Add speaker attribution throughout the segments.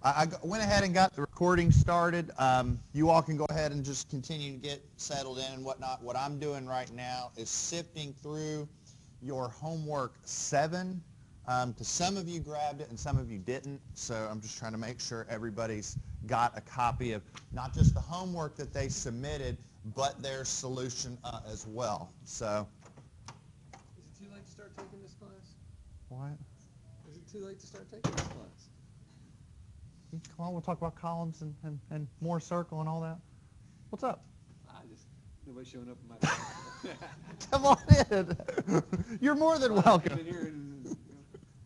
Speaker 1: I went ahead and got the recording started. You all can go ahead and just continue to get settled in and whatnot. What I'm doing right now is sifting through your homework 7, because some of you grabbed it and some of you didn't. So I'm just trying to make sure everybody's got a copy of not just the homework that they submitted, but their solution as well. So.
Speaker 2: Is it too late to start taking this class?
Speaker 1: What?
Speaker 2: Is it too late to start taking this class?
Speaker 1: Come on, we'll talk about columns and Mohr circle and all that. What's up?
Speaker 2: Nobody's showing up in my class.
Speaker 1: Come on in. You're more than welcome.
Speaker 2: Come in here and,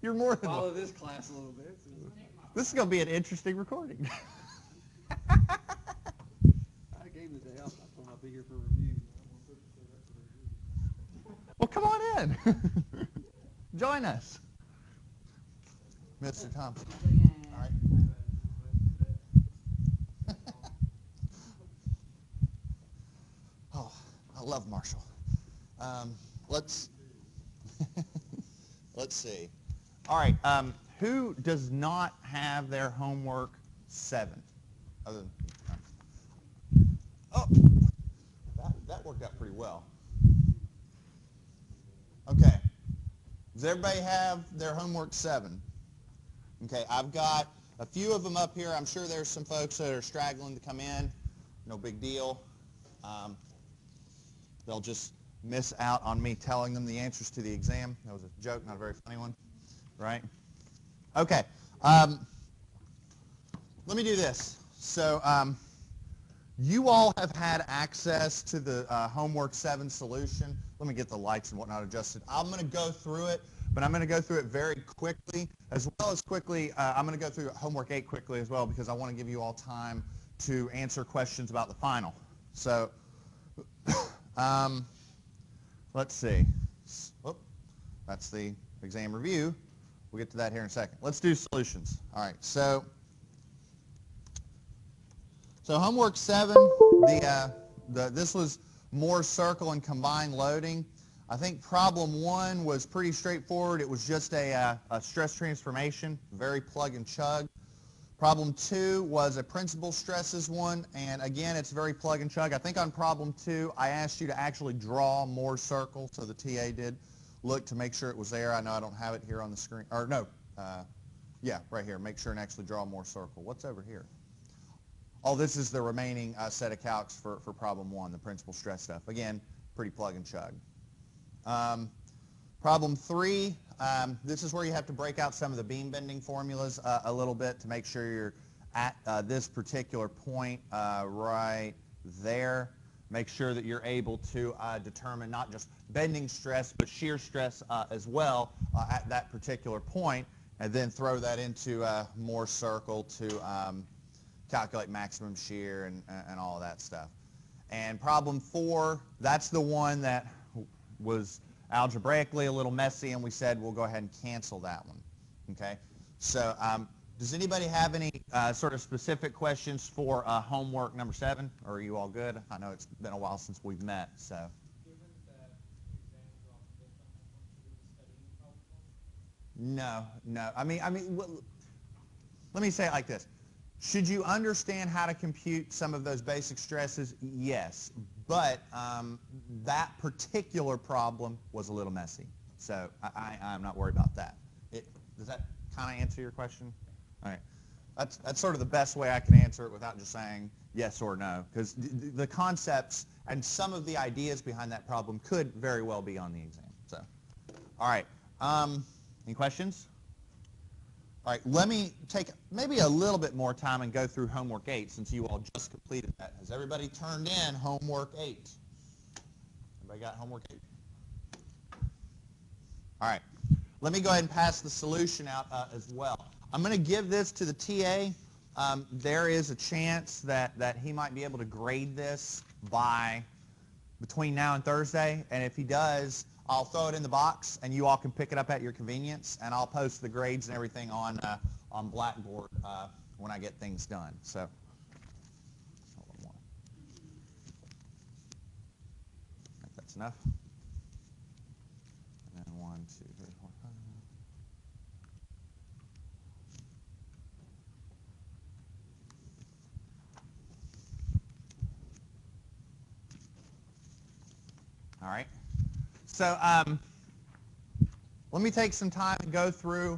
Speaker 1: You're more than
Speaker 2: follow
Speaker 1: welcome.
Speaker 2: this class a little bit.
Speaker 1: This is going to be an interesting recording.
Speaker 2: I gave the day off. I told him I'll be here for review.
Speaker 1: Well, come on in. Join us. Mr. Thompson. All right. Oh, I love Marshall. Let's see. All right. Who does not have their homework 7? Other than, oh, that worked out pretty well. Okay. Does everybody have their homework 7? Okay, I've got a few of them up here. I'm sure there's some folks that are straggling to come in. No big deal. They'll just miss out on me telling them the answers to the exam. That was a joke, not a very funny one, right? Okay. Let me do this. So you all have had access to the homework 7 solution. Let me get the lights and whatnot adjusted. I'm going to go through it, but I'm going to go through it very quickly, as well as quickly, I'm going to go through homework 8 quickly as well, because I want to give you all time to answer questions about the final. So let's see. Whoop, that's the exam review. We'll get to that here in a second. Let's do solutions. All right, so homework 7, this was Mohr circle and combined loading. I think problem 1 was pretty straightforward. It was just a stress transformation, very plug and chug. Problem 2 was a principal stresses one, and again, it's very plug and chug. I think on problem 2, I asked you to actually draw Mohr circle, so the TA did look to make sure it was there. I know I don't have it here on the screen, or no, yeah, right here. Make sure and actually draw Mohr circle. What's over here? Oh, this is the remaining set of calcs for problem 1, the principal stress stuff. Again, pretty plug and chug. Problem 3, this is where you have to break out some of the beam bending formulas a little bit to make sure you're at this particular point right there. Make sure that you're able to determine not just bending stress, but shear stress as well at that particular point, and then throw that into Mohr circle to calculate maximum shear and all of that stuff. And problem 4, that's the one that was algebraically a little messy, and we said we'll go ahead and cancel that one. Okay? So does anybody have any sort of specific questions for homework number 7? Or are you all good? I know it's been a while since we've met, so. No. I mean, let me say it like this. Should you understand how to compute some of those basic stresses? Yes. But that particular problem was a little messy. So I'm not worried about that. Does that kind of answer your question? All right. That's sort of the best way I can answer it without just saying yes or no. Because the concepts and some of the ideas behind that problem could very well be on the exam. So, all right. Any questions? All right, let me take maybe a little bit more time and go through homework 8 since you all just completed that. Has everybody turned in homework 8? Everybody got homework 8? All right, let me go ahead and pass the solution out as well. I'm going to give this to the TA. There is a chance that he might be able to grade this by between now and Thursday, and if he does, I'll throw it in the box, and you all can pick it up at your convenience, and I'll post the grades and everything on Blackboard when I get things done. So, a little more. I think that's enough. And then 1, 2, 3, 4, 5. All right. So let me take some time and go through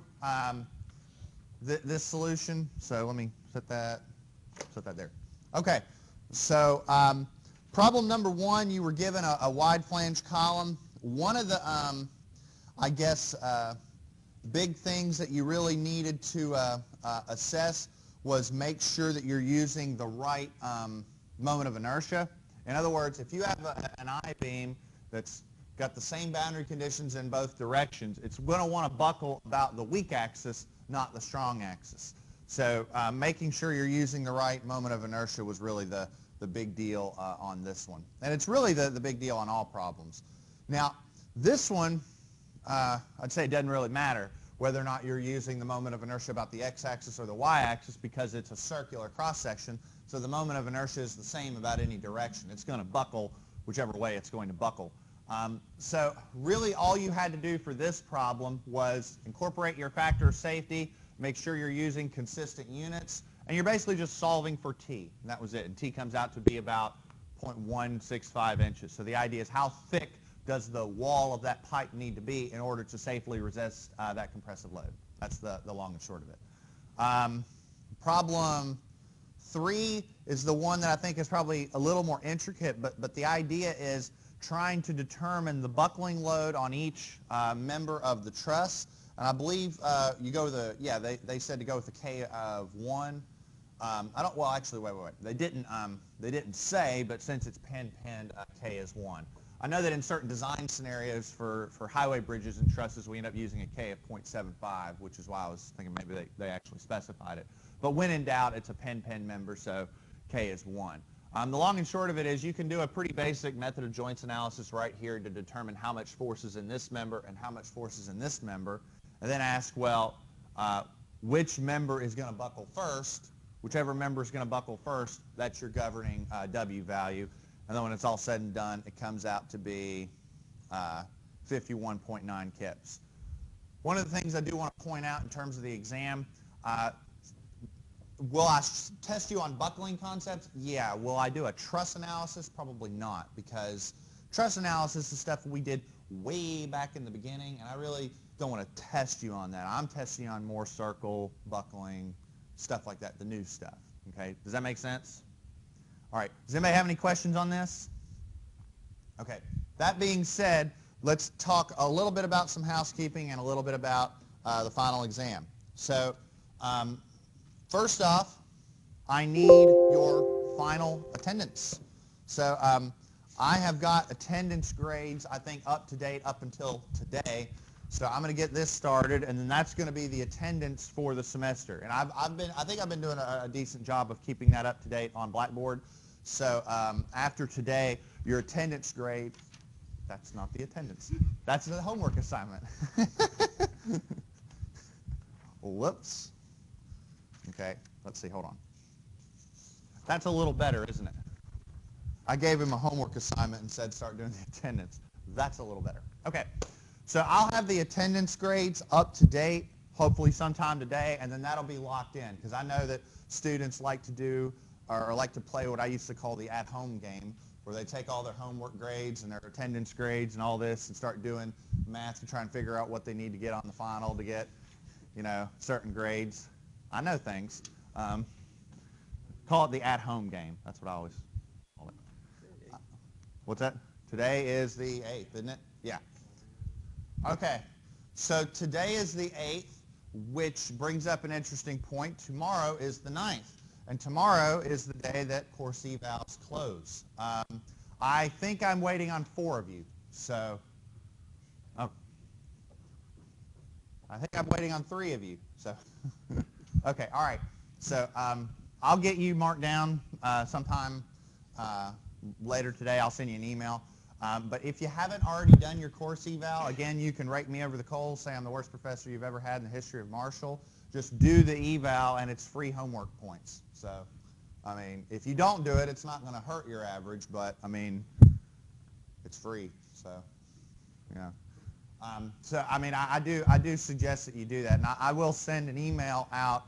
Speaker 1: this solution. So let me set that there. Okay. So problem number one, you were given a wide flange column. One of the, I guess, big things that you really needed to assess was make sure that you're using the right moment of inertia. In other words, if you have an I-beam that's got the same boundary conditions in both directions, it's going to want to buckle about the weak axis, not the strong axis. So making sure you're using the right moment of inertia was really the big deal on this one. And it's really the big deal on all problems. Now, this one, I'd say it doesn't really matter whether or not you're using the moment of inertia about the x-axis or the y-axis because it's a circular cross-section, so the moment of inertia is the same about any direction. It's going to buckle whichever way it's going to buckle. So really all you had to do for this problem was incorporate your factor of safety, make sure you're using consistent units, and you're basically just solving for t, and that was it. And t comes out to be about 0.165 inches. So the idea is how thick does the wall of that pipe need to be in order to safely resist that compressive load. That's the long and short of it. Problem 3 is the one that I think is probably a little more intricate, but the idea is trying to determine the buckling load on each member of the truss. And I believe you go with they said to go with a K of 1. Well, actually, wait. They didn't say, but since it's pinned, K is 1. I know that in certain design scenarios for highway bridges and trusses, we end up using a K of 0.75, which is why I was thinking maybe they actually specified it. But when in doubt, it's a pin member, so K is 1. The long and short of it is you can do a pretty basic method of joints analysis right here to determine how much force is in this member and how much force is in this member, and then ask, well, which member is going to buckle first? Whichever member is going to buckle first, that's your governing W value. And then when it's all said and done, it comes out to be 51.9 kips. One of the things I do want to point out in terms of the exam, will I test you on buckling concepts? Yeah. Will I do a truss analysis? Probably not, because truss analysis is stuff we did way back in the beginning, and I really don't want to test you on that. I'm testing you on more circle, buckling, stuff like that, the new stuff. Okay? Does that make sense? All right. Does anybody have any questions on this? Okay. That being said, let's talk a little bit about some housekeeping and a little bit about the final exam. So first off, I need your final attendance. So I have got attendance grades, I think, up to date up until today. So I'm going to get this started, and then that's going to be the attendance for the semester. And I think I've been doing a decent job of keeping that up to date on Blackboard. So after today, your attendance grade, that's not the attendance. That's the homework assignment. Whoops. Okay, let's see, hold on. That's a little better, isn't it? I gave him a homework assignment and said start doing the attendance. That's a little better. Okay, so I'll have the attendance grades up to date, hopefully sometime today, and then that'll be locked in, because I know that students like to do or like to play what I used to call the at-home game, where they take all their homework grades and their attendance grades and all this and start doing math to try and figure out what they need to get on the final to get, certain grades. I know things. Call it the at-home game. That's what I always call it. What's that? Today is the 8th, isn't it? Yeah. Okay. So today is the 8th, which brings up an interesting point. Tomorrow is the 9th. And tomorrow is the day that course evals close. I think I'm waiting on 4 of you. So, I think I'm waiting on 3 of you. So, okay, all right. So I'll get you marked down sometime later today. I'll send you an email. But if you haven't already done your course eval, again, you can rake me over the coals, say I'm the worst professor you've ever had in the history of Marshall. Just do the eval, and it's free homework points. So, I mean, if you don't do it, it's not going to hurt your average, but, I mean, it's free. So, yeah. I do suggest that you do that. And I will send an email out.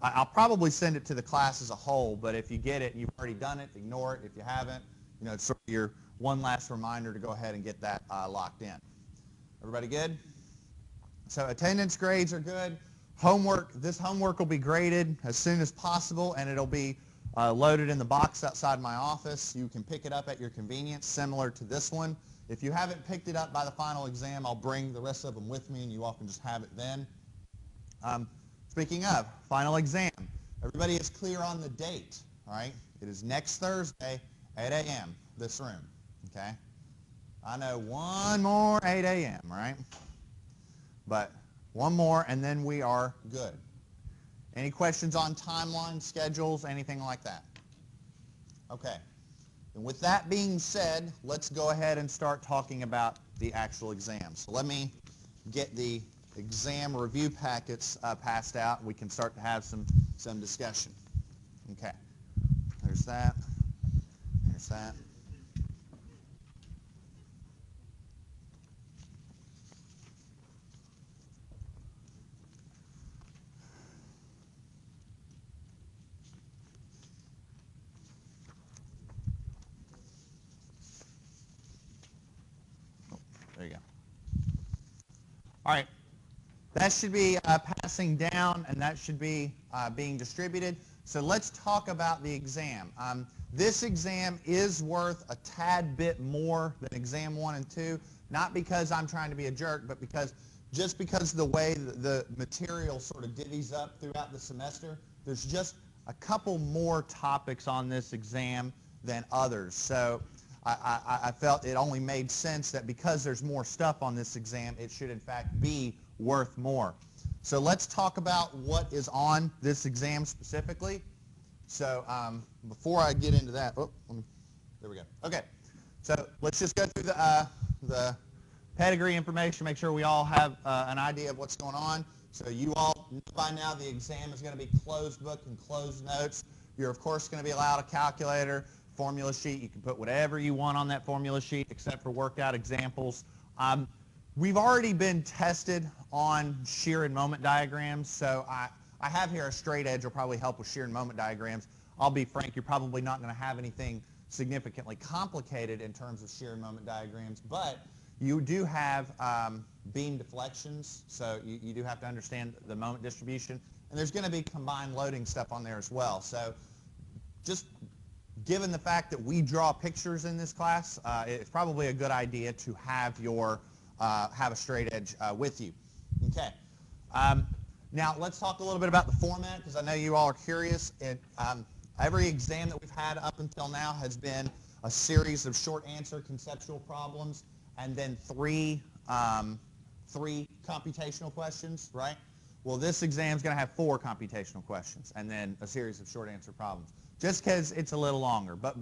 Speaker 1: I'll probably send it to the class as a whole, but if you get it and you've already done it, ignore it. If you haven't, it's sort of your one last reminder to go ahead and get that locked in. Everybody good? So attendance grades are good. Homework, this homework will be graded as soon as possible, and it'll be loaded in the box outside my office. You can pick it up at your convenience, similar to this one. If you haven't picked it up by the final exam, I'll bring the rest of them with me, and you all can just have it then. Speaking of, final exam. Everybody is clear on the date, all right? It is next Thursday, 8 a.m., this room, okay? I know one more 8 a.m., right? But one more, and then we are good. Any questions on timeline, schedules, anything like that? Okay. And with that being said, let's go ahead and start talking about the actual exam. So let me get the exam review packets passed out. We can start to have some discussion. Okay. There's that. There's that. There you go. All right. That should be passing down, and that should be being distributed. So let's talk about the exam. This exam is worth a tad bit more than exam 1 and 2, not because I'm trying to be a jerk, but just because of the way the material sort of divvies up throughout the semester. There's just a couple more topics on this exam than others. So I felt it only made sense that because there's more stuff on this exam, it should in fact be worth more. So let's talk about what is on this exam specifically. So before I get into that, there we go. Okay, so let's just go through the pedigree information, make sure we all have an idea of what's going on. So you all know by now the exam is going to be closed book and closed notes. You're of course going to be allowed a calculator, formula sheet. You can put whatever you want on that formula sheet except for worked out examples. We've already been tested on shear and moment diagrams, so I have here a straight edge will probably help with shear and moment diagrams. I'll be frank, you're probably not going to have anything significantly complicated in terms of shear and moment diagrams, but you do have beam deflections, so you do have to understand the moment distribution, and there's going to be combined loading stuff on there as well. So just given the fact that we draw pictures in this class, it's probably a good idea to have have a straight edge with you. Okay. Now let's talk a little bit about the format, because I know you all are curious. Every exam that we've had up until now has been a series of short answer conceptual problems and then three computational questions, right? Well, this exam is going to have 4 computational questions and then a series of short answer problems, just because it's a little longer. But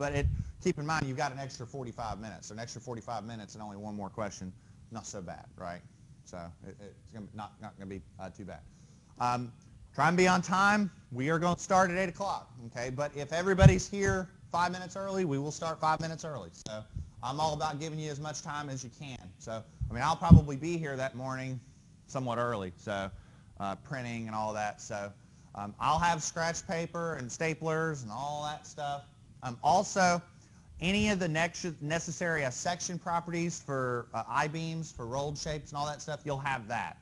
Speaker 1: keep in mind, you've got an extra 45 minutes. So an extra 45 minutes and only one more question, not so bad, right? So it's not going to be too bad. Try and be on time. We are going to start at 8 o'clock, okay? But if everybody's here 5 minutes early, we will start 5 minutes early. So I'm all about giving you as much time as you can. So, I mean, I'll probably be here that morning somewhat early, so printing and all that. So I'll have scratch paper and staplers and all that stuff. Also, any of the necessary section properties for I-beams, for rolled shapes and all that stuff, you'll have that.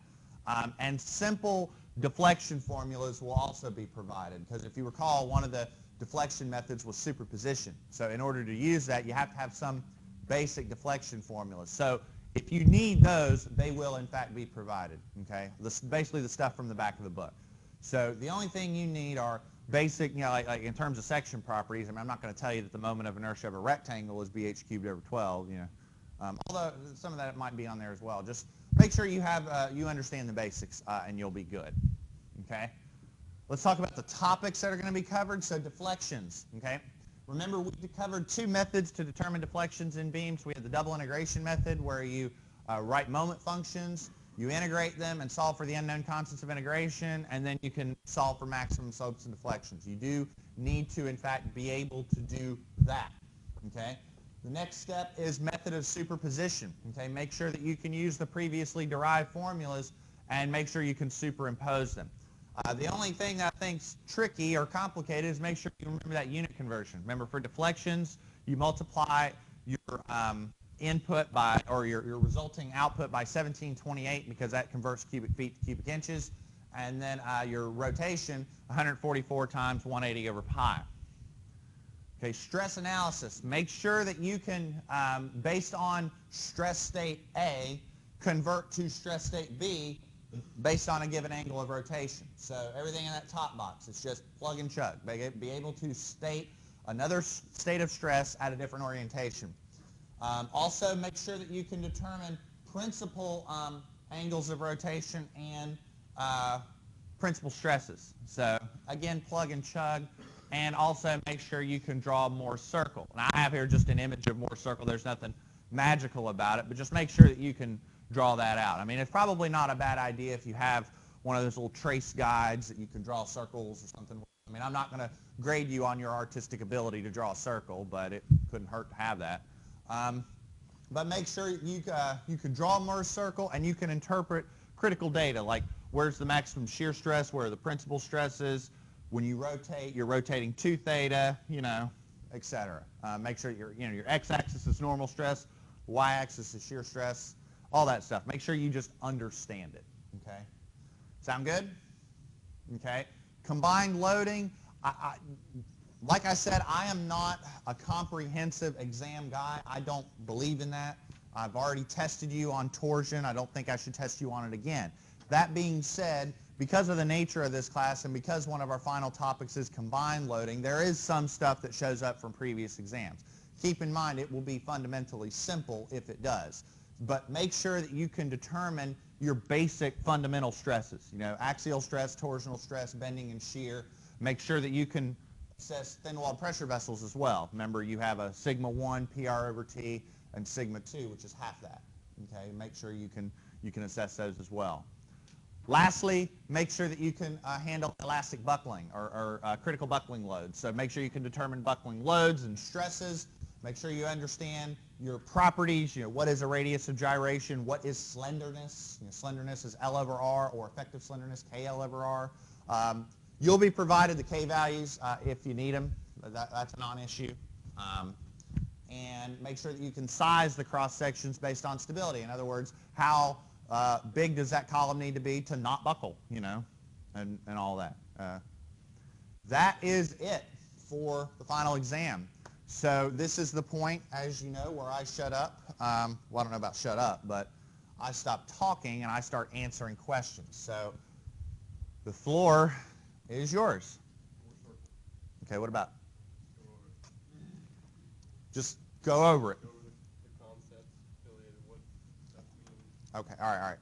Speaker 1: And simple deflection formulas will also be provided, because if you recall, one of the deflection methods was superposition. So in order to use that, you have to have some basic deflection formulas. So if you need those, they will in fact be provided, okay? Basically the stuff from the back of the book. So the only thing you need are basic, you know, like in terms of section properties. I mean, I'm not going to tell you that the moment of inertia of a rectangle is bh cubed over 12, you know. Although some of that might be on there as well. Just make sure you have you understand the basics and you'll be good. Okay? Let's talk about the topics that are going to be covered. So deflections, okay? Remember, we covered 2 methods to determine deflections in beams. We had the double integration method, where you write moment functions, you integrate them and solve for the unknown constants of integration, and then you can solve for maximum slopes and deflections. You do need to, in fact, be able to do that, okay? The next step is method of superposition, okay? Make sure that you can use the previously derived formulas and make sure you can superimpose them. The only thing that I think's tricky or complicated is make sure you remember that unit conversion. Remember, for deflections, you multiply your input by, or your resulting output by 1728 because that converts cubic feet to cubic inches. And then your rotation, 144 times 180 over pi. Okay, stress analysis. Make sure that you can, based on stress state A, convert to stress state B based on a given angle of rotation. So everything in that top box, it's just plug and chug. Be able to state another state of stress at a different orientation. Also, make sure that you can determine principal angles of rotation and principal stresses. So again, plug and chug. And also make sure you can draw Mohr's circle. And I have here just an image of Mohr's circle. There's nothing magical about it, but just make sure that you can draw that out. I mean, it's probably not a bad idea if you have one of those little trace guides that you can draw circles or something. I mean, I'm not going to grade you on your artistic ability to draw a circle, but it couldn't hurt to have that. But make sure you can draw Mohr's circle and you can interpret critical data, like where's the maximum shear stress, where are the principal stresses. When you rotate, you're rotating 2 theta, you know, et cetera. Make sure your x-axis is normal stress, y-axis is shear stress, all that stuff. Make sure you just understand it, okay? Sound good? Okay. Combined loading, like I said, I am not a comprehensive exam guy. I don't believe in that. I've already tested you on torsion. I don't think I should test you on it again. That being said, because of the nature of this class and because one of our final topics is combined loading, there is some stuff that shows up from previous exams. Keep in mind it will be fundamentally simple if it does. But make sure that you can determine your basic fundamental stresses. You know, axial stress, torsional stress, bending and shear. Make sure that you can assess thin-walled pressure vessels as well. Remember, you have a sigma 1 PR over T and sigma 2, which is half that. Okay, make sure you can assess those as well. Lastly, make sure that you can handle elastic buckling or critical buckling loads. So make sure you can determine buckling loads and stresses. Make sure you understand your properties. You know, what is a radius of gyration? What is slenderness? You know, slenderness is L over R, or effective slenderness, KL over R. You'll be provided the K values if you need them. That's a non-issue. And make sure that you can size the cross sections based on stability. In other words, how big does that column need to be to not buckle, you know, and all that. That is it for the final exam. So this is the point, as you know, where I shut up. Well, I don't know about shut up, but I stop talking and I start answering questions. So the floor is yours. Okay, what about? Just go over it.
Speaker 3: The concepts affiliated with what that means.
Speaker 1: Okay, all right, all right.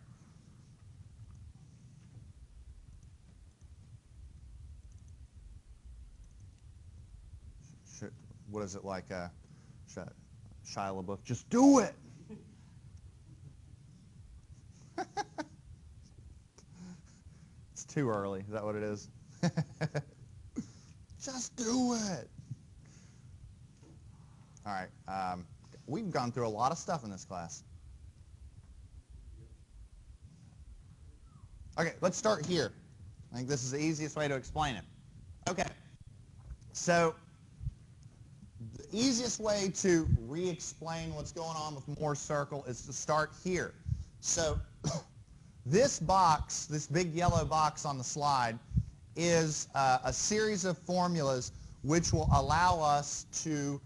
Speaker 1: What is it like, Shia LaBeouf? Just do it! It's too early. Is that what it is? Just do it! All right. We've gone through a lot of stuff in this class. Okay, let's start here. I think this is the easiest way to explain it. Okay. So the easiest way to re-explain what's going on with Mohr's circle is to start here. So this box, this big yellow box on the slide, is a series of formulas which will allow us to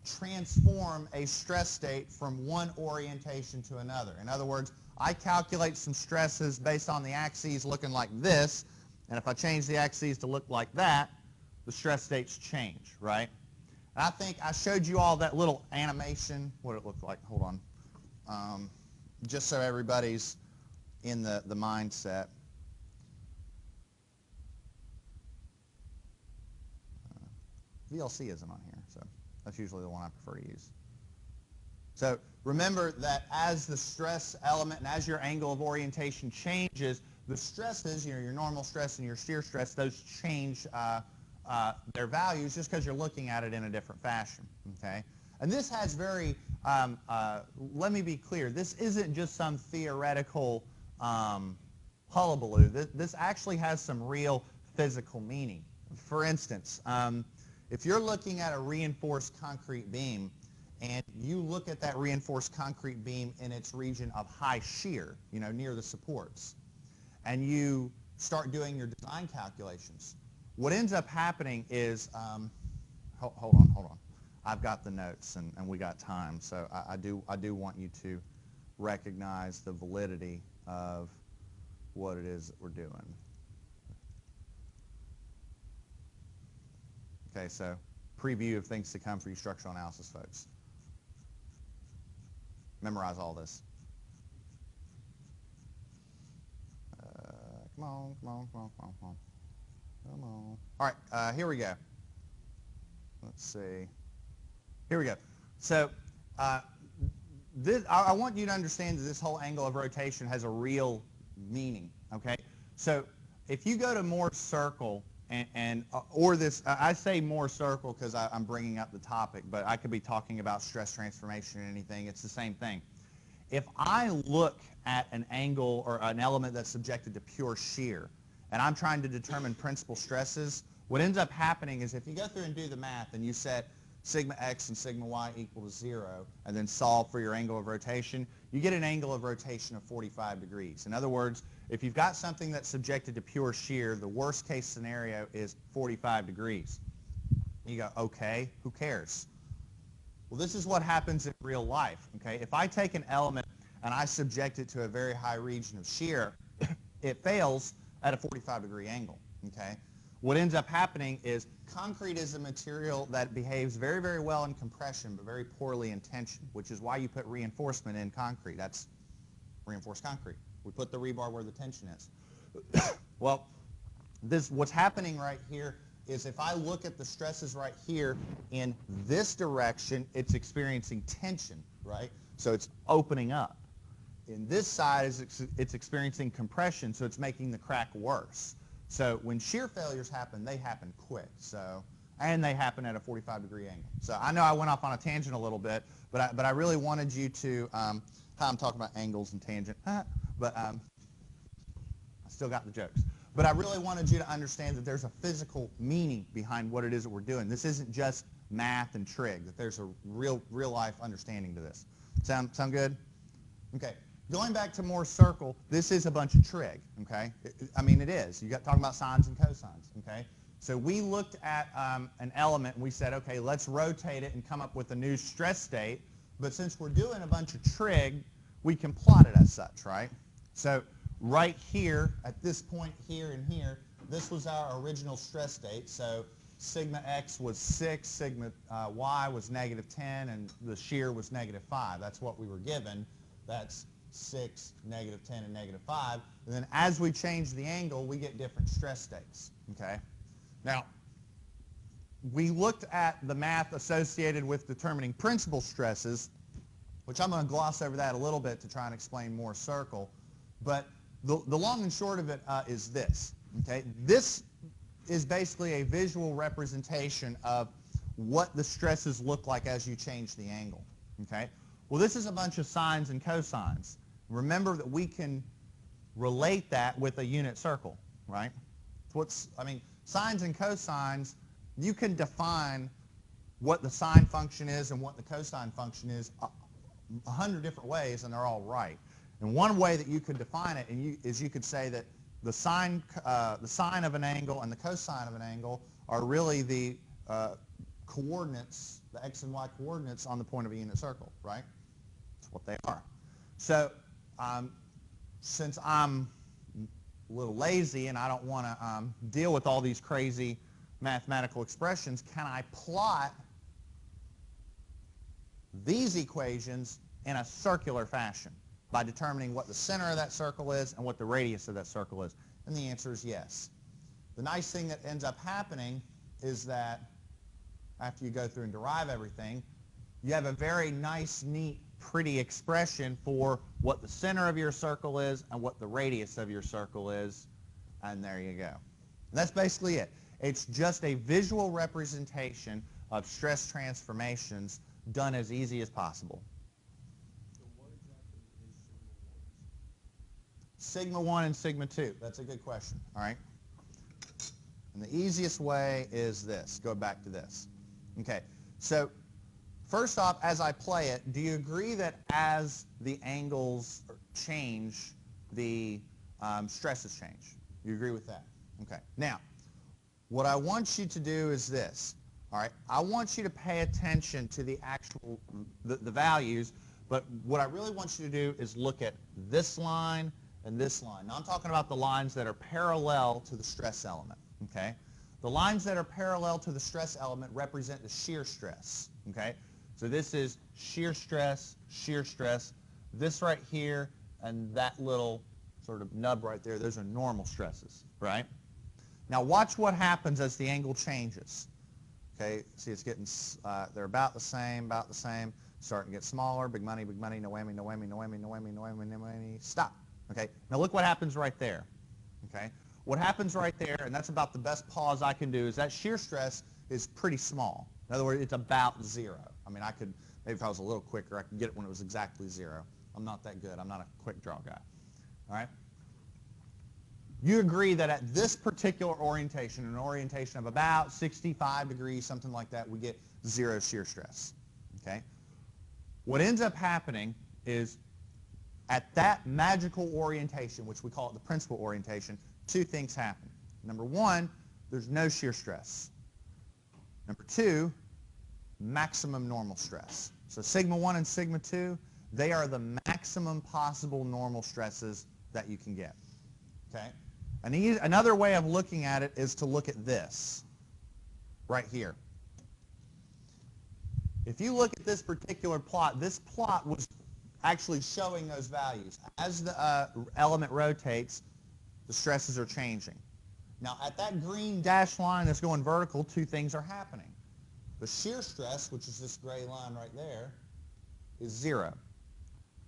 Speaker 1: transform a stress state from one orientation to another. In other words, I calculate some stresses based on the axes looking like this, and if I change the axes to look like that, the stress states change, right? And I think I showed you all that little animation, what it looked like. Hold on. Just so everybody's in the mindset. VLC isn't on here, so that's usually the one I prefer to use. So remember that as the stress element and as your angle of orientation changes, the stresses, you know, your normal stress and your shear stress, those change their values just because you're looking at it in a different fashion, okay? And this has very, let me be clear, this isn't just some theoretical hullabaloo. This actually has some real physical meaning. For instance, if you're looking at a reinforced concrete beam, and you look at that reinforced concrete beam in its region of high shear, near the supports, and you start doing your design calculations, what ends up happening is, hold on. I've got the notes, and we got time, so I do want you to recognize the validity of what it is that we're doing. Okay, so preview of things to come for you structural analysis folks. Memorize all this. Come on. All right, here we go. Let's see. Here we go. So I want you to understand that this whole angle of rotation has a real meaning, okay? So if you go to Mohr's circle, or this, I say Mohr's circle because I'm bringing up the topic, but I could be talking about stress transformation or anything. It's the same thing. If I look at an angle or an element that's subjected to pure shear, and I'm trying to determine principal stresses, what ends up happening is if you go through and do the math and you set sigma x and sigma y equal to 0 and then solve for your angle of rotation, you get an angle of rotation of 45 degrees. In other words, if you've got something that's subjected to pure shear, the worst case scenario is 45 degrees. You go, okay, who cares? Well, this is what happens in real life, okay? If I take an element and I subject it to a very high region of shear, it fails at a 45 degree angle, okay? What ends up happening is concrete is a material that behaves very, very well in compression but very poorly in tension, which is why you put reinforcement in concrete. That's reinforced concrete. We put the rebar where the tension is. Well, what's happening right here is if I look at the stresses right here in this direction, it's experiencing tension, right? So it's opening up. In this side, it's experiencing compression, so it's making the crack worse. So when shear failures happen, they happen quick. And they happen at a 45 degree angle. So I know I went off on a tangent a little bit, but I really wanted you to, I'm talking about angles and tangent, but I still got the jokes. But I really wanted you to understand that there's a physical meaning behind what it is that we're doing. This isn't just math and trig, that there's a real life understanding to this. Sound good? Okay. Going back to Mohr's circle, this is a bunch of trig, okay? I mean, it is. You got talking about sines and cosines, okay? So we looked at an element and we said, okay, let's rotate it and come up with a new stress state. But since we're doing a bunch of trig, we can plot it as such, right? So right here, at this point here and here, this was our original stress state. So sigma x was 6, sigma y was -10, and the shear was -5. That's what we were given. That's 6, -10, and -5. And then as we change the angle, we get different stress states, okay? Now, we looked at the math associated with determining principal stresses, which I'm going to gloss over that a little bit to try and explain Mohr's circle. But the long and short of it is this, okay? This is basically a visual representation of what the stresses look like as you change the angle, okay? Well, this is a bunch of sines and cosines. Remember that we can relate that with a unit circle, right? Sines and cosines, you can define what the sine function is and what the cosine function is 100 different ways, and they're all right. And one way that you could define it is you could say that the sine of an angle and the cosine of an angle are really the coordinates, the x and y coordinates on the point of a unit circle, right? That's what they are. So since I'm a little lazy and I don't want to deal with all these crazy mathematical expressions, can I plot these equations in a circular fashion by determining what the center of that circle is and what the radius of that circle is? And the answer is yes. The nice thing that ends up happening is that after you go through and derive everything, you have a very nice, neat, pretty expression for what the center of your circle is and what the radius of your circle is, and there you go. And that's basically it. It's just a visual representation of stress transformations done as easy as possible.
Speaker 3: So what exactly is sigma 1?
Speaker 1: Sigma 1 and sigma 2. That's a good question, all right? And the easiest way is this. Go back to this. Okay, so first off, as I play it, do you agree that as the angles change, the stresses change? You agree with that? Okay. Now, what I want you to do is this. All right. I want you to pay attention to the actual the values, but what I really want you to do is look at this line and this line. Now, I'm talking about the lines that are parallel to the stress element. Okay. The lines that are parallel to the stress element represent the shear stress. Okay. So this is shear stress, shear stress. This right here and that little sort of nub right there, those are normal stresses, right? Now watch what happens as the angle changes. Okay, see it's getting, they're about the same, starting to get smaller, big money, no whammy, no whammy, no whammy, no whammy, no whammy, no whammy, stop. Okay, now look what happens right there. Okay, what happens right there, and that's about the best pause I can do, is that shear stress is pretty small. In other words, it's about 0. I mean, I could, maybe if I was a little quicker, I could get it when it was exactly 0. I'm not that good. I'm not a quick draw guy. All right? You agree that at this particular orientation, an orientation of about 65 degrees, something like that, we get 0 shear stress. Okay? What ends up happening is at that magical orientation, which we call it the principal orientation, 2 things happen. Number 1, there's no shear stress. Number 2, maximum normal stress. So sigma 1 and sigma 2, they are the maximum possible normal stresses that you can get. Okay? Another way of looking at it is to look at this right here. If you look at this particular plot, this plot was actually showing those values. As the element rotates, the stresses are changing. Now, at that green dashed line that's going vertical, 2 things are happening. The shear stress, which is this gray line right there, is 0.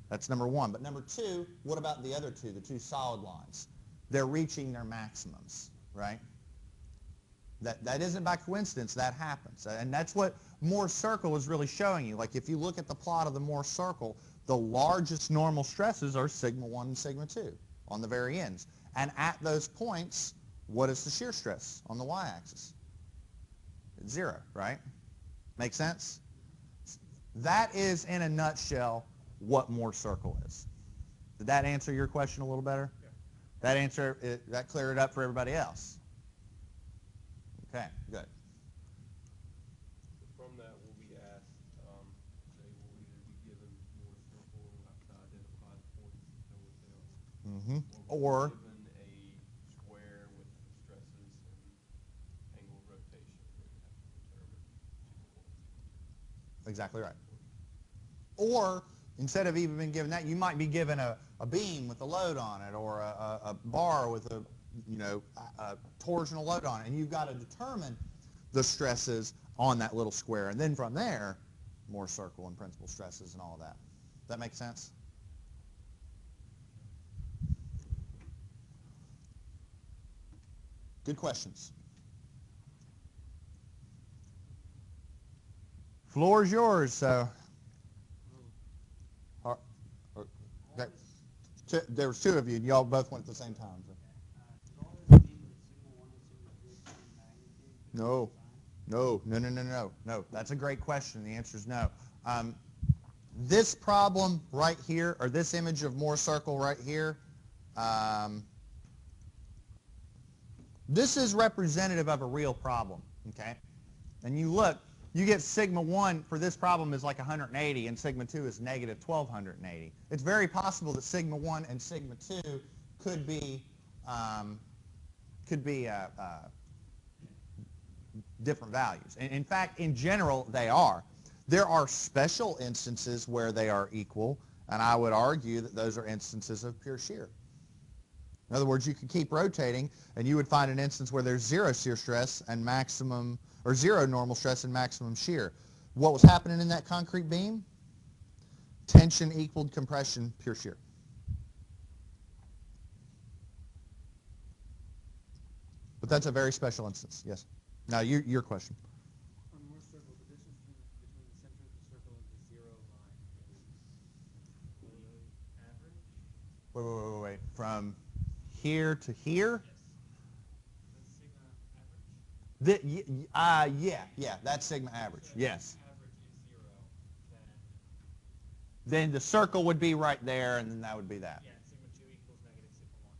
Speaker 1: That's number 1. But number 2, what about the other 2, the 2 solid lines? They're reaching their maximums, right? That isn't by coincidence. That happens. And that's what Mohr's circle is really showing you. Like if you look at the plot of the Mohr circle, the largest normal stresses are sigma 1 and sigma 2 on the very ends. And at those points, what is the shear stress on the y-axis? It's 0, right? Make sense? That is, in a nutshell, what Mohr's circle is. Did that answer your question a little better? Yeah. That cleared it up for everybody else. Okay, good.
Speaker 3: So from that, we'll be asked, say we'll either be given more circle and we'll have to identify the points and tell what they are.
Speaker 1: Or
Speaker 3: given a square with stresses and angle of rotation, we have to determine 2 points.
Speaker 1: exactly right. Or instead of even being given that, you might be given a beam with a load on it, or a bar with a torsional load on it, and you've got to determine the stresses on that little square, and then from there, more circle and principal stresses and all of that. Does that make sense? Good questions. Floor is yours. So, okay. There was 2 of you, and y'all both went at the same time. So. No. That's a great question. The answer is no. This problem right here, or this image of Mohr circle right here, this is representative of a real problem, okay? And you look, you get sigma 1 for this problem is like 180, and sigma 2 is negative 1280. It's very possible that sigma 1 and sigma 2 could be different values. In fact, in general, they are. There are special instances where they are equal, and I would argue that those are instances of pure shear. In other words, you could keep rotating, and you would find an instance where there's 0 shear stress and maximum, or 0 normal stress and maximum shear. What was happening in that concrete beam? Tension equaled compression, pure shear. But that's a very special instance, yes. Now, your question.
Speaker 2: On Mohr circle, the distance between the center of the circle and the 0 line is average?
Speaker 1: Wait. From here to here?
Speaker 2: Yes. That's sigma average?
Speaker 1: Yeah, that's sigma average. Yes.
Speaker 2: Average is 0.
Speaker 1: then the circle would be right there, and then that would be that.
Speaker 4: Yeah, sigma 2 equals negative sigma 1.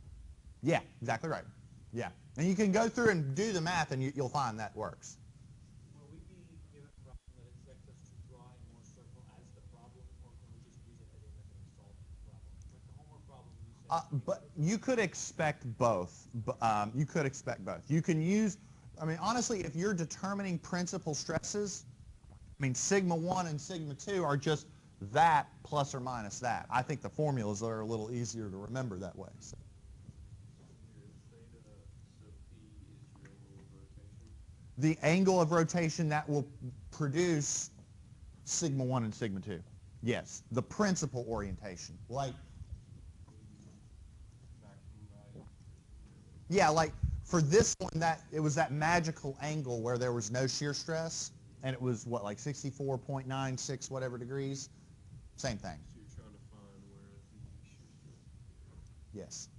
Speaker 1: Yeah, exactly right. Yeah. And you can go through and do the math, and you'll find that works.
Speaker 4: Will we be given a problem that expects us to draw a Mohr circle as the problem, or can we just use it as a method of solving the problem? Like the homework problem, you said.
Speaker 1: But you could expect both. You could expect both. You can use, I mean, honestly, if you're determining principal stresses, I mean, sigma 1 and sigma 2 are just that plus or minus that. I think the formulas are a little easier to remember that way. So. The angle of rotation that will produce sigma 1 and sigma 2. Yes, the principal orientation. Like, yeah, like for this one, it was that magical angle where there was no shear stress, and it was what, like 64.96 whatever degrees? Same thing.
Speaker 3: So you're trying to find where the shear stress is.
Speaker 1: Yes.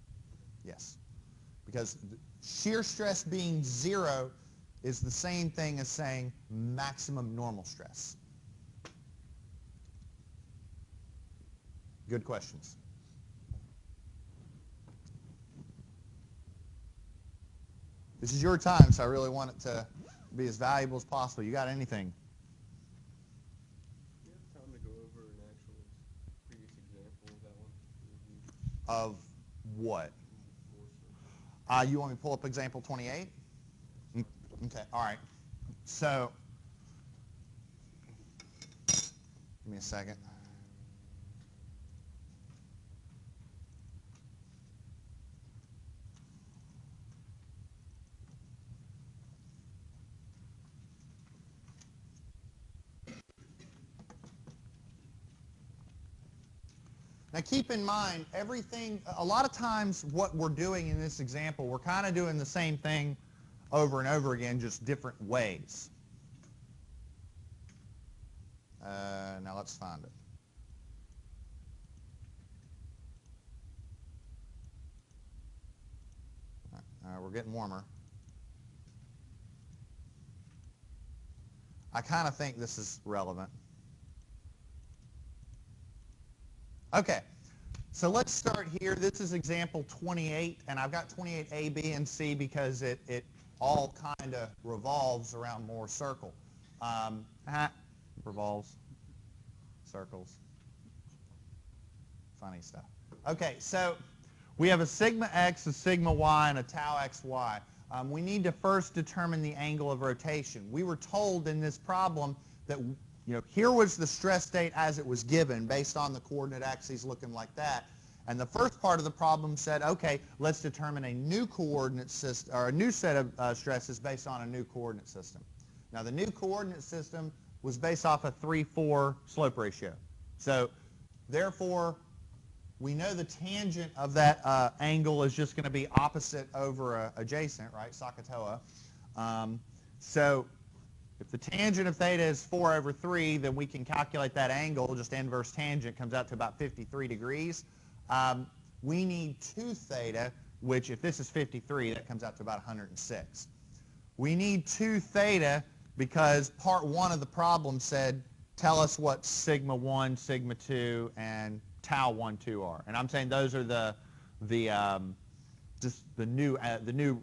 Speaker 1: Yes. Because shear stress being 0 is the same thing as saying maximum normal stress. Good questions. This is your time, so I really want it to be as valuable as possible. You got anything?
Speaker 3: Do you have time to go over an actual previous example of that one?
Speaker 1: Of what?
Speaker 3: Mohr circle.
Speaker 1: You want me to pull up example 28? Okay, all right. So, give me a second. Now keep in mind, a lot of times what we're doing in this example, we're kind of doing the same thing over and over again, just different ways. Now let's find it. We're getting warmer. I kind of think this is relevant. Okay, so let's start here. This is example 28, and I've got 28A, B, and C because it all kind of revolves around Mohr circle. Revolves, circles, funny stuff. Okay, so we have a sigma x, a sigma y, and a tau xy. We need to first determine the angle of rotation. We were told in this problem that here was the stress state as it was given based on the coordinate axes looking like that. And the first part of the problem said, okay, let's determine a new coordinate system, or a new set of stresses based on a new coordinate system. Now, the new coordinate system was based off a 3-4 slope ratio. So, therefore, we know the tangent of that angle is just going to be opposite over adjacent, right, SOHCAHTOA. So, if the tangent of theta is 4 over 3, then we can calculate that angle, just inverse tangent, comes out to about 53 degrees. We need 2 theta, which if this is 53, that comes out to about 106. We need 2 theta because part 1 of the problem said, tell us what sigma 1, sigma 2, and tau 1, 2 are. And I'm saying those are just the new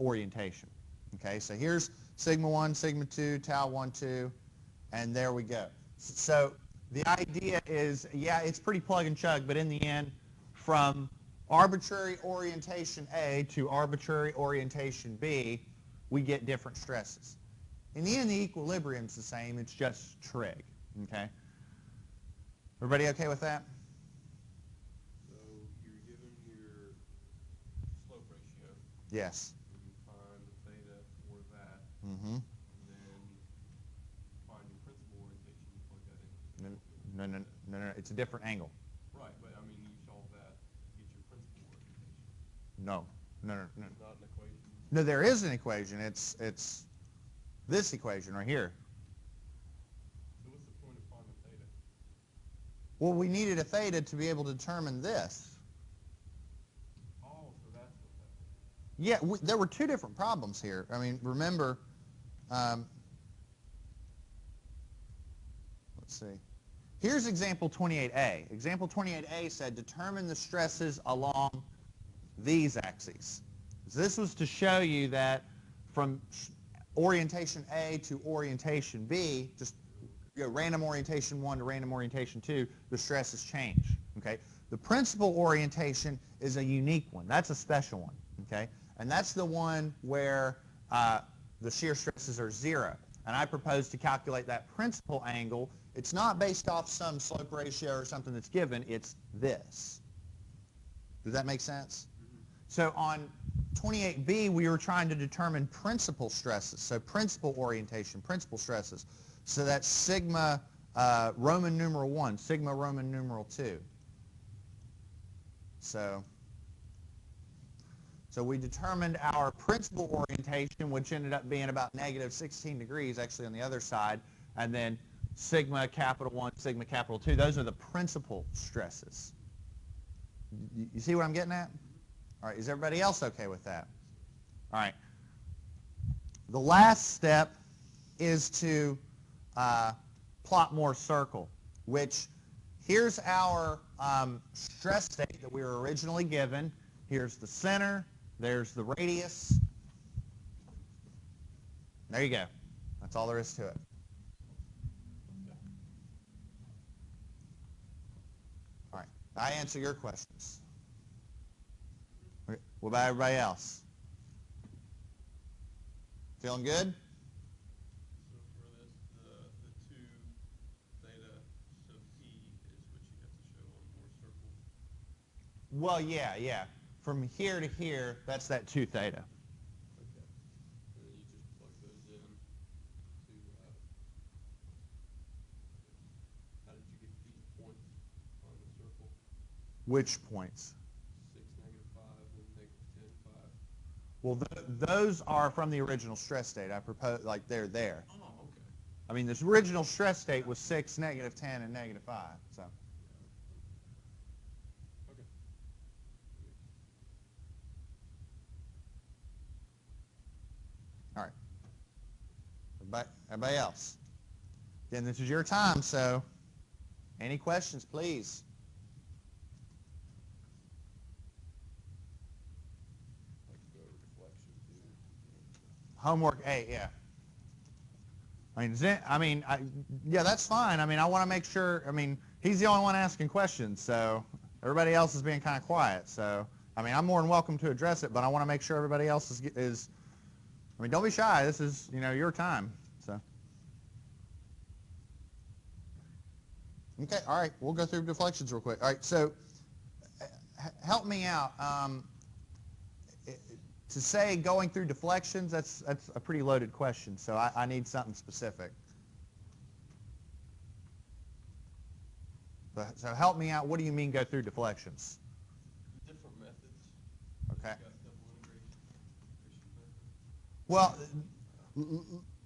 Speaker 1: orientation. Okay, so here's sigma 1, sigma 2, tau 1, 2, and there we go. So the idea is, yeah, it's pretty plug and chug, but in the end, from arbitrary orientation A to arbitrary orientation B, we get different stresses. In the end, the equilibrium's the same, it's just trig, okay? Everybody okay with that?
Speaker 3: So you're given your slope ratio.
Speaker 1: Yes.
Speaker 3: And you find the theta for that.
Speaker 1: Mm-hmm.
Speaker 3: And then find your principal orientation, you plug that in.
Speaker 1: No, it's a different angle.
Speaker 3: Right, but I mean, you solve that to get your principal orientation.
Speaker 1: No.
Speaker 3: Not an equation.
Speaker 1: No, there is an equation. It's this equation right here.
Speaker 3: So what's the point of finding theta?
Speaker 1: Well, we needed a theta to be able to determine this.
Speaker 3: Oh, so that's what that is.
Speaker 1: Yeah, there were 2 different problems here. I mean, remember, let's see. here's example 28A. Example 28A said determine the stresses along these axes. So this was to show you that from orientation A to orientation B, just random orientation 1 to random orientation 2, the stresses change. Okay? The principal orientation is a unique one. That's a special one. Okay? And that's the one where the shear stresses are 0. And I propose to calculate that principal angle. It's not based off some slope ratio or something that's given. It's this. Does that make sense? So on 28B, we were trying to determine principal stresses, so principal orientation, principal stresses. So that's sigma Roman numeral 1, sigma Roman numeral 2. So we determined our principal orientation, which ended up being about negative 16 degrees, actually on the other side, and then sigma capital 1, sigma capital 2. Those are the principal stresses. You see what I'm getting at? All right, is everybody else okay with that? All right. The last step is to plot Mohr's circle, which here's our stress state that we were originally given. Here's the center. There's the radius. There you go. That's all there is to it. All right. I answer your questions. Okay. What about everybody else? Feeling good?
Speaker 3: So for this, the 2 theta sub P is what you have to show on Mohr's circle.
Speaker 1: Well, yeah. From here to here, that's that 2 theta.
Speaker 3: Okay. And then you just plug those in to, how did you get these points on the circle?
Speaker 1: Which points?
Speaker 3: 6, -5, and -10, 5.
Speaker 1: Well, those are from the original stress state. I propose, like, they're there.
Speaker 3: Oh, okay.
Speaker 1: I mean, this original stress state was 6, -10, and -5. So,
Speaker 3: Okay.
Speaker 1: all right. Everybody else. Again, this is your time, so any questions, please?
Speaker 3: Let's go over deflection too.
Speaker 1: Homework 8, yeah. Yeah, that's fine. I mean, I want to make sure, he's the only one asking questions, so everybody else is being kind of quiet. So, I'm more than welcome to address it, but I want to make sure everybody else is don't be shy. This is, your time. So, okay, all right, we'll go through deflections real quick. All right, so help me out. To say going through deflections, that's a pretty loaded question, so I need something specific. So help me out. What do you mean go through deflections?
Speaker 3: Different methods.
Speaker 1: Okay.
Speaker 3: You got double integration method.
Speaker 1: Well,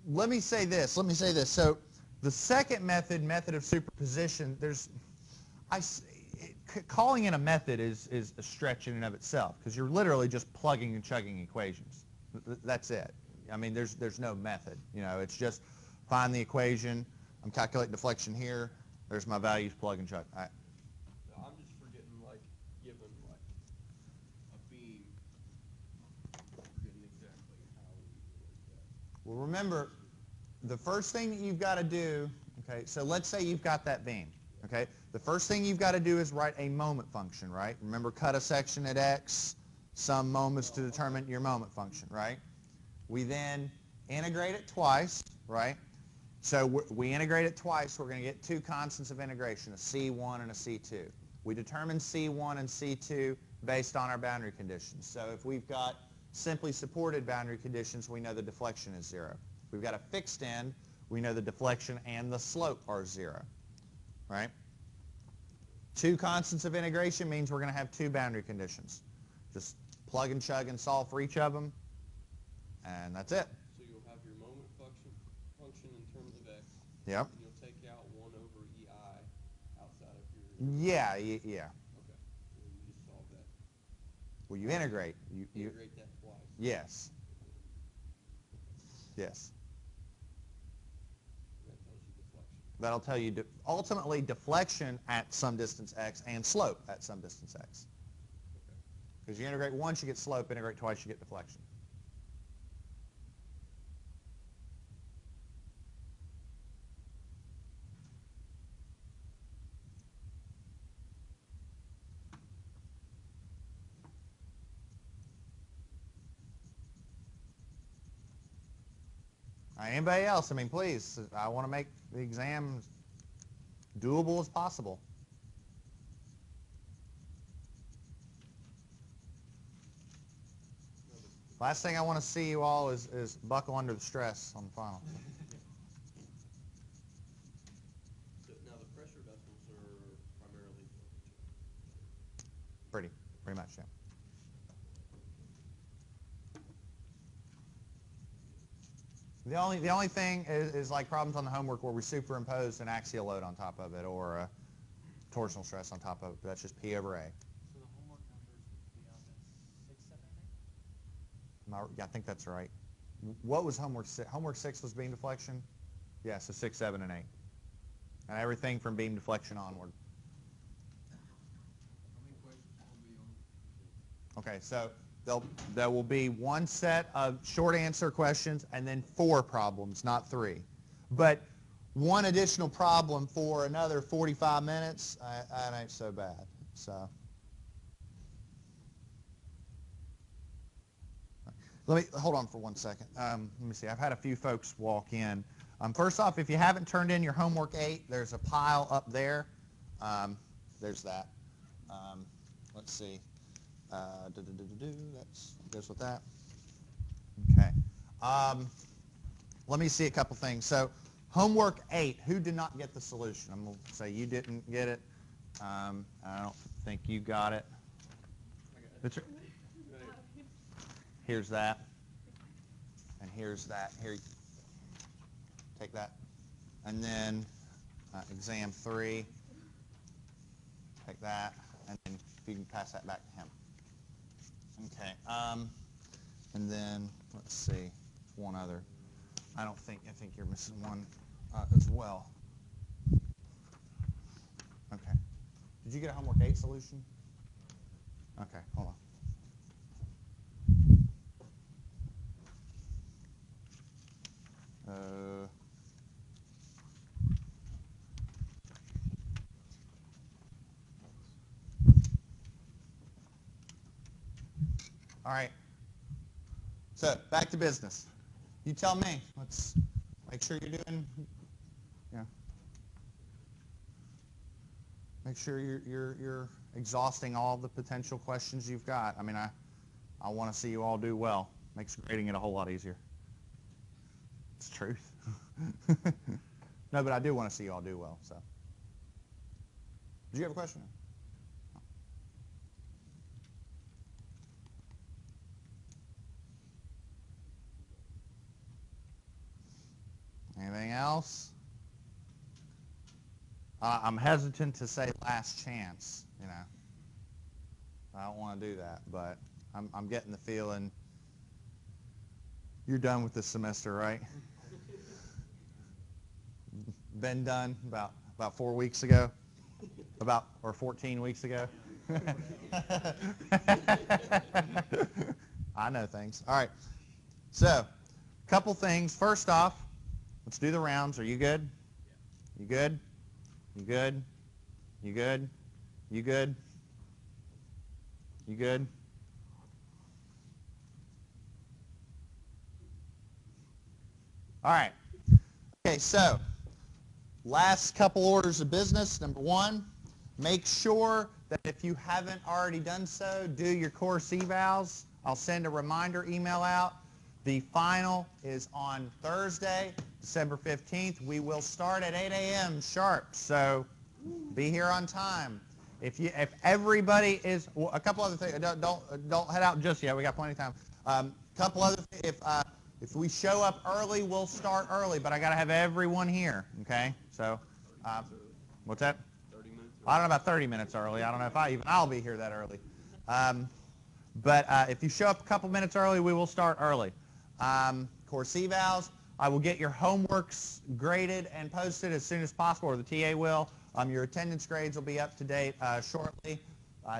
Speaker 1: let me say this. So the second method of superposition, calling it a method is a stretch in and of itself, because you're literally just plugging and chugging equations. That's it. There's no method. It's just find the equation. I'm calculating deflection here. There's my values, plug and chug. All right.
Speaker 3: I'm just forgetting, given, a beam, forgetting exactly how we relate that.
Speaker 1: Well, remember, the first thing that you've got to do, okay, so let's say you've got that beam, okay? The first thing you've got to do is write a moment function, right? Remember, cut a section at x, some moments to determine your moment function, right? We then integrate it twice, right? So we integrate it twice. We're going to get 2 constants of integration, a C1 and a C2. We determine C1 and C2 based on our boundary conditions. So if we've got simply supported boundary conditions, we know the deflection is 0. If we've got a fixed end, we know the deflection and the slope are 0, right? 2 constants of integration means we're going to have 2 boundary conditions. Just plug and chug and solve for each of them, and that's it.
Speaker 3: So you'll have your moment function in terms of x.
Speaker 1: Yep.
Speaker 3: And you'll take out 1 over EI outside of your...
Speaker 1: Yeah.
Speaker 3: Okay. And then you just solve that.
Speaker 1: Well, you integrate. You
Speaker 3: Integrate that twice.
Speaker 1: Yes. Yes.
Speaker 3: That tells you deflection.
Speaker 1: That'll tell you ultimately deflection at some distance x and slope at some distance x. Because you integrate once, you get slope. Integrate twice, you get deflection. All right, anybody else? I mean, please, I want to make the exam as doable as possible. Last thing I want to see you all is buckle under the stress on the final.
Speaker 3: Now the pressure vessels are primarily
Speaker 1: Pretty much, yeah. The only thing is like problems on the homework where we superimpose an axial load on top of it or a torsional stress on top of it. That's just P over A.
Speaker 4: So the homework numbers would be on the 6, 7, and 8?
Speaker 1: Yeah, I think that's right. What was homework 6? Homework 6 was beam deflection? Yeah, so 6, 7, and 8. And everything from beam deflection onward.
Speaker 2: How many questions will be on?
Speaker 1: Okay, so there will be one set of short answer questions and then 4 problems, not 3. But one additional problem for another 45 minutes, that ain't so bad. So let me hold on for 1 second. Let me see. I've had a few folks walk in. First off, if you haven't turned in your homework 8, there's a pile up there. There's that. Let's see. That goes with that. Okay. Let me see a couple things. So homework 8, who did not get the solution? I'm going to say you didn't get it. I don't think you got it. Here's that. And here's that. Here, take that. And then exam 3. Take that. And then you can pass that back to him. Okay. And then let's see, one other. I think you're missing one as well. Okay. Did you get a homework 8 solution? Okay, hold on. All right. So back to business. You tell me. Let's make sure you're doing. Yeah. Make sure you're exhausting all the potential questions you've got. I mean, I want to see you all do well. Makes grading it a whole lot easier. It's truth. No, but I do want to see you all do well. So, did you have a question? Anything else? I'm hesitant to say last chance, you know. I don't want to do that, but I'm getting the feeling you're done with this semester, right? Been done about 4 weeks ago, or 14 weeks ago. I know things. All right. So, couple things. First off, let's do the rounds. Are you good? You good? You good? You good? You good? You good? All right. Okay, so last couple orders of business. Number 1, make sure that if you haven't already done so, do your course evals. I'll send a reminder email out. The final is on Thursday, December 15th. We will start at 8 a.m. sharp, so be here on time. If everybody is, well, a couple other things. Don't head out just yet. We got plenty of time. Couple other things. If we show up early, we'll start early, but I got to have everyone here. Okay, so what's that?
Speaker 3: 30 minutes.
Speaker 1: I don't know about 30 minutes early. I don't know if I'll be here that early. But if you show up a couple minutes early, we will start early. Course evals, I will get your homeworks graded and posted as soon as possible, or the TA will. Your attendance grades will be up to date shortly.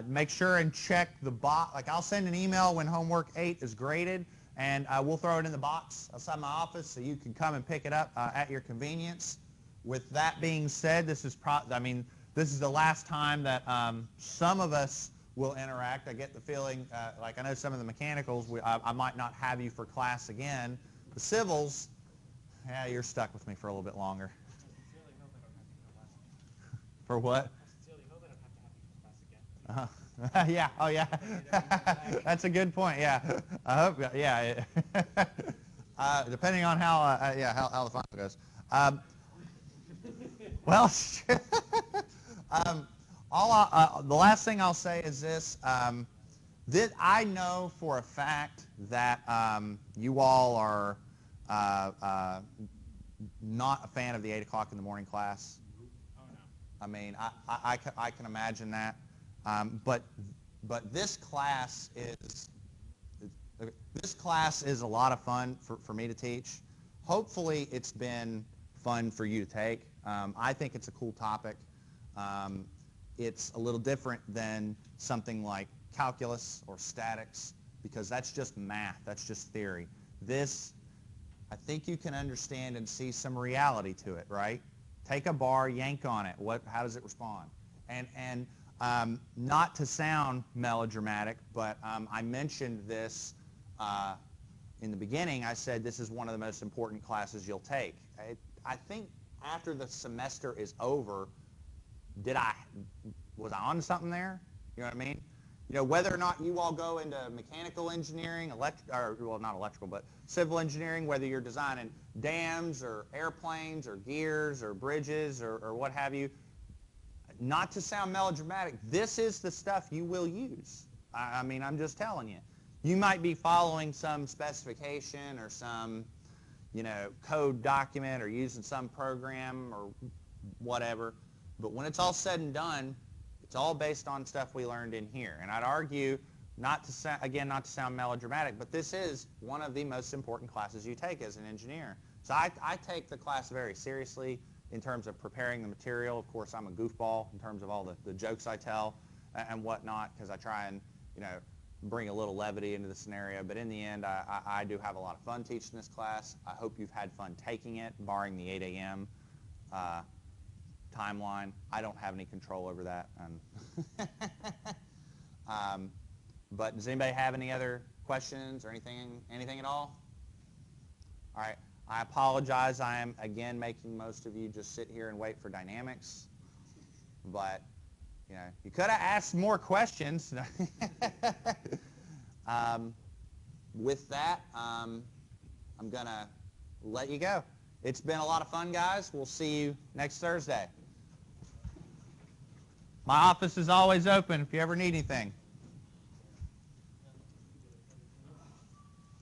Speaker 1: Make sure and check the box. Like, I'll send an email when homework 8 is graded, and we'll throw it in the box outside my office so you can come and pick it up at your convenience. With that being said, this is the last time that some of us will interact. I get the feeling, like I know some of the mechanicals, I might not have you for class again. The civils, yeah, you're stuck with me for a little bit longer. For what? Yeah. Oh, yeah. That's a good point. Yeah. I hope. Yeah. Depending on how the final goes. Well, the last thing I'll say is this. I know for a fact that you all are not a fan of the 8 o'clock in the morning class.
Speaker 4: Oh, no.
Speaker 1: I mean, I can imagine that. But this class is a lot of fun for me to teach. Hopefully, it's been fun for you to take. I think it's a cool topic. It's a little different than something like calculus or statics, because that's just math. That's just theory. This, I think you can understand and see some reality to it, right? Take a bar, yank on it. How does it respond? And not to sound melodramatic, but I mentioned this in the beginning. I said this is one of the most important classes you'll take. I think after the semester is over, was I on something there? You know what I mean? You know, whether or not you all go into mechanical engineering, not electrical, but civil engineering, whether you're designing dams or airplanes or gears or bridges or what have you, not to sound melodramatic, this is the stuff you will use. I mean, I'm just telling you. You might be following some specification or some, code document or using some program or whatever, but when it's all said and done, it's all based on stuff we learned in here. And I'd argue, not to sound melodramatic, but this is one of the most important classes you take as an engineer. So I take the class very seriously in terms of preparing the material. Of course, I'm a goofball in terms of all the jokes I tell and whatnot, because I try and, bring a little levity into the scenario. But in the end, I do have a lot of fun teaching this class. I hope you've had fun taking it, barring the 8 a.m. Timeline. I don't have any control over that. But does anybody have any other questions or anything at all? All right. I apologize. I am, again, making most of you just sit here and wait for dynamics. But, you could have asked more questions. With that, I'm going to let you go. It's been a lot of fun, guys. We'll see you next Thursday. My office is always open if you ever need anything.